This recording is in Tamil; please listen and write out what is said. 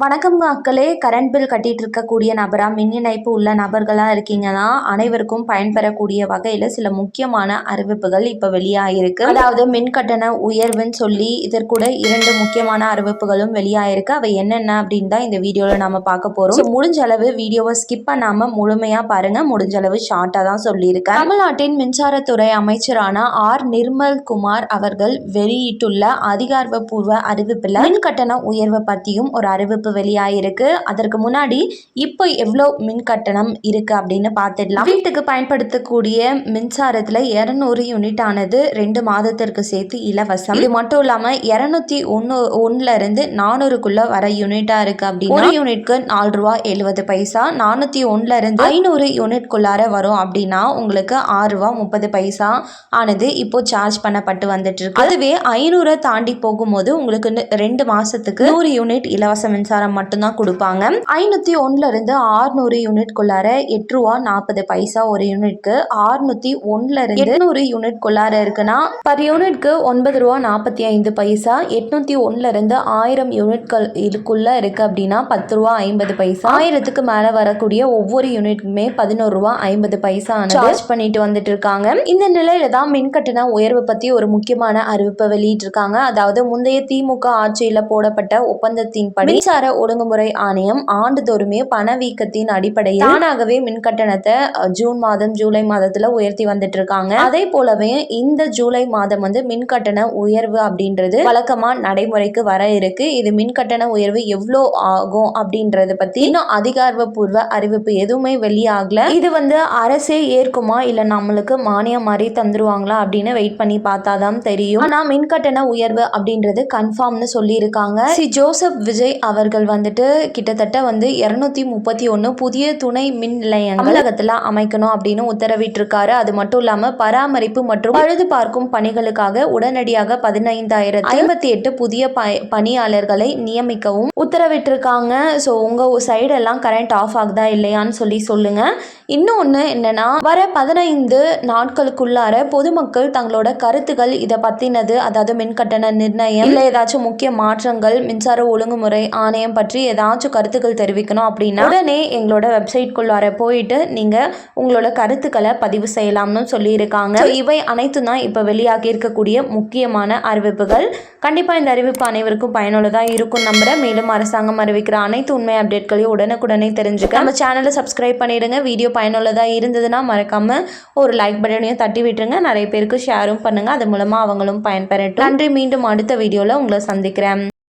வணக்கம் மக்களே. கரண்ட் பில் கட்டிட்டு இருக்கக்கூடிய நபரா, மின் இணைப்பு உள்ள நபர்களா இருக்கீங்கன்னா அனைவருக்கும் பயன்பெறக்கூடிய வகையில சில முக்கியமான அறிவிப்புகள் இப்ப வெளியாயிருக்கு. அதாவது மின் கட்டண உயர்வுன்னு சொல்லி இதற்கூட 2 முக்கியமான அறிவிப்புகளும் வெளியாயிருக்கு. அவை என்னென்ன அப்படின்னு தான் இந்த வீடியோல நாம பார்க்க போறோம். முடிஞ்ச அளவு வீடியோவை ஸ்கிப் பண்ணாம முழுமையா பாருங்க. முடிஞ்ச அளவு ஷார்ட்டா தான் சொல்லியிருக்கேன். தமிழ்நாட்டின் மின்சாரத்துறை அமைச்சரான ஆர் நிர்மல்குமார் அவர்கள் வெளியிட்டுள்ள அதிகாரப்பூர்வ அறிவிப்புல மின் கட்டண உயர்வை பத்தியும் ஒரு அறிவிப்பு வெளியாயிருக்கு. அதற்கு முன்னாடி இப்போ எவ்வளோ மின் கட்டணம் இருக்கு அப்படின்னு பார்த்துடலாம். வீட்டுக்கு பயன்படுத்தக்கூடிய மின்சாரத்துல 200 யூனிட் ஆனது 2 மாதத்திற்கு சேர்த்து இலவசம். இது மட்டும் இல்லாம 201 இருந்து 400க்குள்ள வர யூனிட்டா இருக்கு அப்படின்னா ஒரு யூனிட்க்கு ₹4.70. 401 இருந்து 500 யூனிட்குள்ளார வரும் அப்படின்னா உங்களுக்கு ₹6.30 ஆனது இப்போ சார்ஜ் பண்ணப்பட்டு வந்துட்டு இருக்கு. அதுவே 500 தாண்டி போகும்போது உங்களுக்கு 2 மாசத்துக்கு 100 யூனிட் இலவச மின்சாரம் மட்டும்தான் கொடுப்பாங்க. 501 இருந்து 600 யூனிட்குள்ளார ₹8.40 ஒரு யூனிட்க்கு. 601 இருந்து 800 யூனிட்குள்ளார இருக்குன்னா பர் யூனிட்க்கு ₹9.45. 801 இருந்து 1000 யூனிட்கள் இதுக்குள்ள இருக்கு அப்படின்னா ₹10.50. 1000க்கு மேல வரக்கூடிய ஒவ்வொரு யூனிட்க்குமே ₹11.50 சார்ஜ் பண்ணிட்டு வந்துட்டு இருக்காங்க. இந்த நிலையில தான் மின் கட்டண உயர்வு பத்தி ஒரு முக்கியமான அறிவிப்பை வெளியிட்டு இருக்காங்க. அதாவது முந்தைய திமுக ஆட்சியில போடப்பட்ட ஒப்பந்தத்தின்படி மின்சார ஒழுங்குமுறை ஆணையம் ஆண்டுதோறுமே பணவீக்கத்தின் அடிப்படையில் தானாகவே மின் கட்டணத்தை ஜூன் மாதம் ஜூலை மாதத்துல உயர்த்தி வந்துட்டு இருக்காங்க. அதே போலவே இந்த ஜூலை மாதம் மின் கட்டண உயர்வு அப்படின்றது வழக்கமா நடைமுறைக்கு வர இருக்கு. இது மின் கட்டண உயர்வு எவ்வளோ ஆகும் அப்படின்றத பத்தி இன்னும் அதிகாரப்பூர்வ அறிவிப்பு எதுவுமே வெளியாகல. இது அரசே ஏற்குமா இல்ல நம்மளுக்கு மானியம் மாதிரி தந்துருவாங்களா அப்படின்னு வெயிட் பண்ணி பார்த்தாதான் தெரியும். ஆனா மின் கட்டண உயர்வு அப்படின்றது கன்ஃபார்ம்னு சொல்லி இருக்காங்க. ஜோசப் விஜய் அவர்கள் கிட்டத்தட்ட 231 புதிய துணை மின் நிலையங்கள் தமிழகத்துல அமைக்கணும் அப்படின்னு உத்தரவிட்டிருக்காரு. அது மட்டும் இல்லாம பராமரிப்பு மற்றும் பழுது பார்க்கும் பணிகளுக்காக உடனடியாக 15,058 புதிய பணியாளர்களை நியமிக்கவும் உத்தரவிட்டிருக்காங்க. ஸோ உங்க சைடெல்லாம் கரண்ட் ஆஃப் ஆகுதா இல்லையான்னு சொல்லுங்க. இன்னொன்று என்னன்னா வர 15 நாட்களுக்குள்ளார பொதுமக்கள் தங்களோட கருத்துக்கள் இதை பத்தினது, அதாவது மின் கட்டண நிர்ணயம் இல்லை ஏதாச்சும் முக்கிய மாற்றங்கள் மின்சார ஒழுங்குமுறை ஆணையம் பற்றி ஏதாச்சும் கருத்துக்கள் தெரிவிக்கணும் அப்படின்னா உடனே எங்களோட வெப்சைட்குள்ளார போயிட்டு நீங்க உங்களோட கருத்துக்களை பதிவு செய்யலாம்னு சொல்லியிருக்காங்க. இவை அனைத்தும் தான் இப்போ வெளியாகி இருக்கக்கூடிய முக்கியமான அறிவிப்புகள். கண்டிப்பா இந்த அறிவிப்பு அனைவருக்கும் பயனுள்ளதாக இருக்கும் நம்புறேன். மேலும் அரசாங்கம் அறிவிக்கிற அனைத்து உண்மை அப்டேட்களையும் உடனுக்குடனே தெரிஞ்சுக்க நம்ம சேனலை சப்ஸ்கிரைப் பண்ணிடுங்க. வீடியோ பயனுள்ளதாக இருந்ததுன்னா மறக்காம ஒரு லைக் பட்டனையும் தட்டி விட்டுருங்க. நிறைய பேருக்கு ஷேரும் பண்ணுங்க. அது மூலமா அவங்களும் பயன்பெறட்டும். நன்றி. மீண்டும் அடுத்த வீடியோல உங்களை சந்திக்கிறேன்.